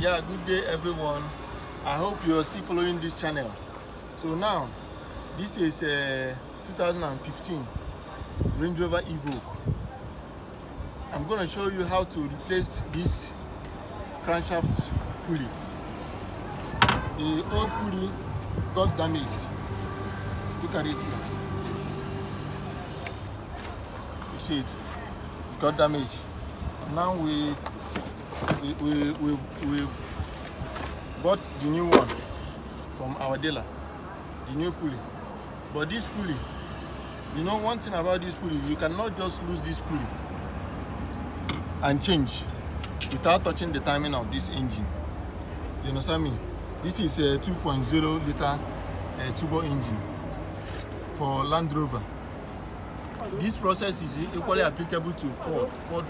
Yeah, good day everyone. I hope you are still following this channel. So now, this is 2015 Range Rover Evoque. I'm going to show you how to replace this crankshaft pulley. The old pulley got damaged. Look at it here. You see it? It got damaged. Now we bought the new one from our dealer, the new pulley. But this pulley, you know one thing about this pulley, you cannot just lose this pulley and change without touching the timing of this engine. You understand me? This is a 2.0 liter turbo engine for Land Rover. This process is equally applicable to Ford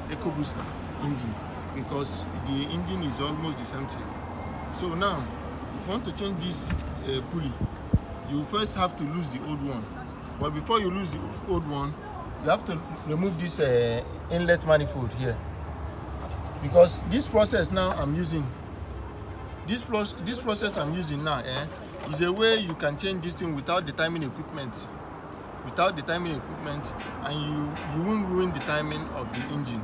EcoBooster engine, because the engine is almost the same thing. So now, if you want to change this pulley, you first have to lose the old one. But before you lose the old one, you have to remove this inlet manifold here, because this process now I'm using, this process I'm using now is a way you can change this thing without the timing equipment. And you won't ruin the timing of the engine.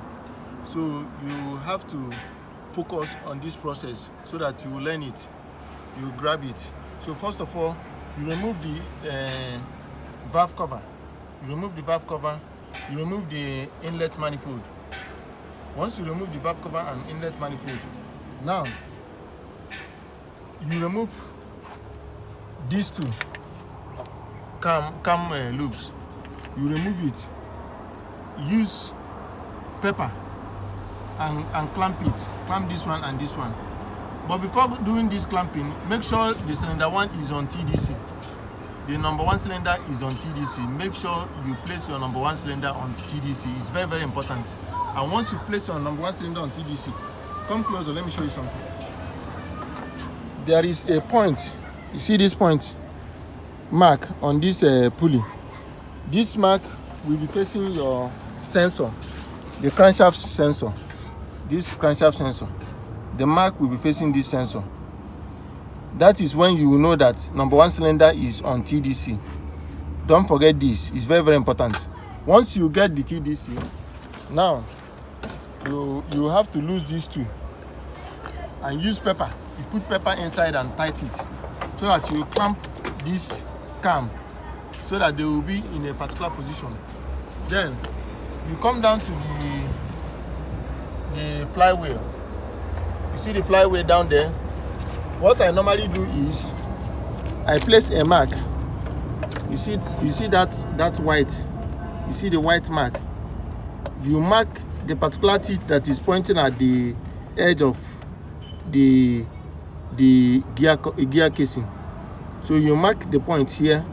So you have to focus on this process so that you learn it, you grab it. So first of all, you remove the valve cover. You remove the inlet manifold. Once you remove the valve cover and inlet manifold, now you remove these two cam loops. You remove it. Use pepper and clamp it. Clamp this one and this one. But before doing this clamping, make sure the cylinder 1 is on TDC. The number 1 cylinder is on TDC. Make sure you place your number 1 cylinder on TDC. It's very, very important. And once you place your number 1 cylinder on TDC, come closer, let me show you something. There is a point. You see this point mark on this pulley. This mark will be facing your sensor, the crankshaft sensor. This crankshaft sensor, the mark will be facing this sensor. That is when you will know that number 1 cylinder is on TDC. Don't forget this, it's very, very important. Once you get the TDC, now you have to lose these two and use pepper. You put pepper inside and tighten it so that you clamp this cam so that they will be in a particular position. Then you come down to the flywheel. You see the flywheel down there? What I normally do is I place a mark. You see that white. You see the white mark. You mark the particular teeth that is pointing at the edge of the gear casing. So you mark the point here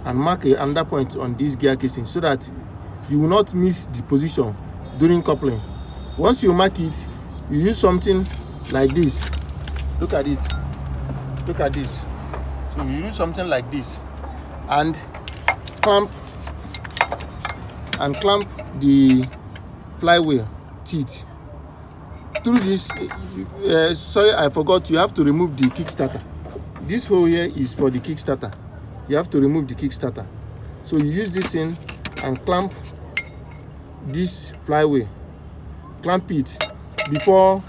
and mark another point on this gear casing so that you will not miss the position during coupling. Once you mark it, you use something like this. Look at it. Look at this. So you use something like this and clamp the flywheel teeth. Through this, sorry, I forgot, you have to remove the kickstarter. This hole here is for the kickstarter. You have to remove the kickstarter. So you use this in and clamp this flywheel. Clamp it before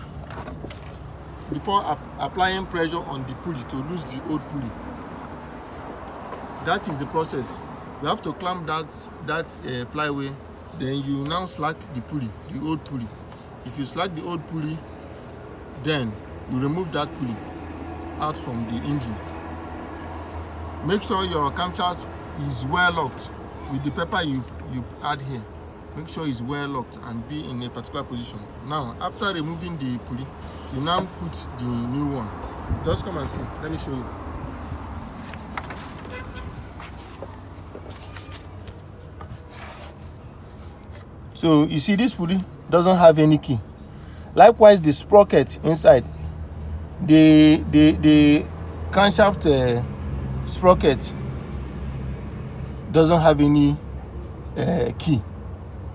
applying pressure on the pulley to lose the old pulley. That is the process. You have to clamp that flywheel. Then you now slack the pulley, the old pulley. If you slack the old pulley, then you remove that pulley out from the engine. Make sure your camshaft is well locked with the pepper you add here. Make sure it's well locked and be in a particular position. Now, after removing the pulley, you now put the new one. Just come and see. Let me show you. So you see this pulley doesn't have any key. Likewise, the sprocket inside, the crankshaft sprocket doesn't have any key.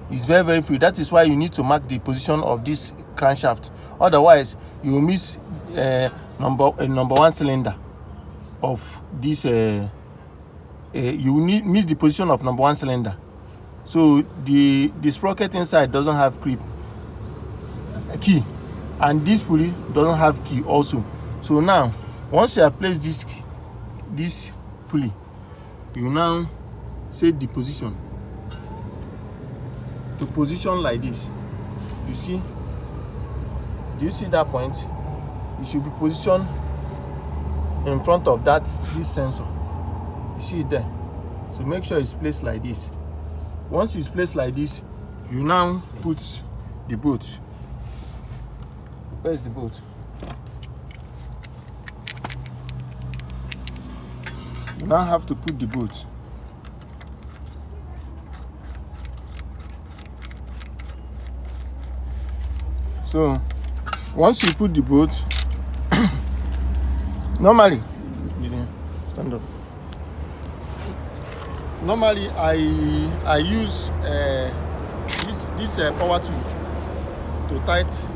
It's very, very free. That is why you need to mark the position of this crankshaft. Otherwise, you will miss number one cylinder of this. You will miss the position of number one cylinder. So the sprocket inside doesn't have key, and this pulley doesn't have key also. So now, once you have placed this pulley, you now set the position to position like this. You see? Do you see that point? It should be positioned in front of this sensor. You see it there? So make sure it's placed like this. Once it's placed like this, you now put the bolt. Where is the bolt? You now have to put the bolt. So once you put the bolt, normally, stand up. Normally, I use this power tool to tight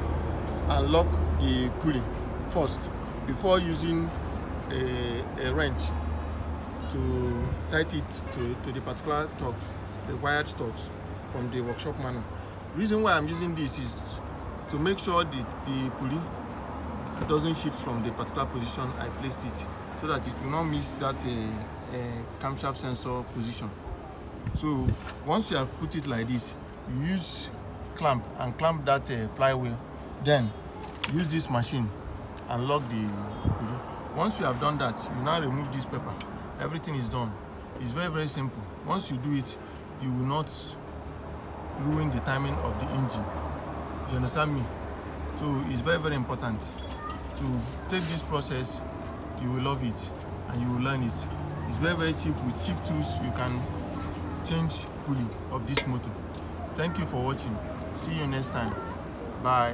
and lock the pulley first before using a wrench to tight it to the particular torques, the wired torques from the workshop manual. The reason why I'm using this is to make sure that the pulley doesn't shift from the particular position I placed it, so that it will not miss that camshaft sensor position. So once you have put it like this, you use clamp that flywheel, then use this machine and lock the pulley. Once you have done that, you now remove this paper. Everything is done. It's very, very simple. Once you do it, you will not ruin the timing of the engine. You understand me? So it's very, very important to take this process. You will love it and you will learn it. It's very, very cheap. With cheap tools, you can change pulley of this motor. Thank you for watching. See you next time. Bye.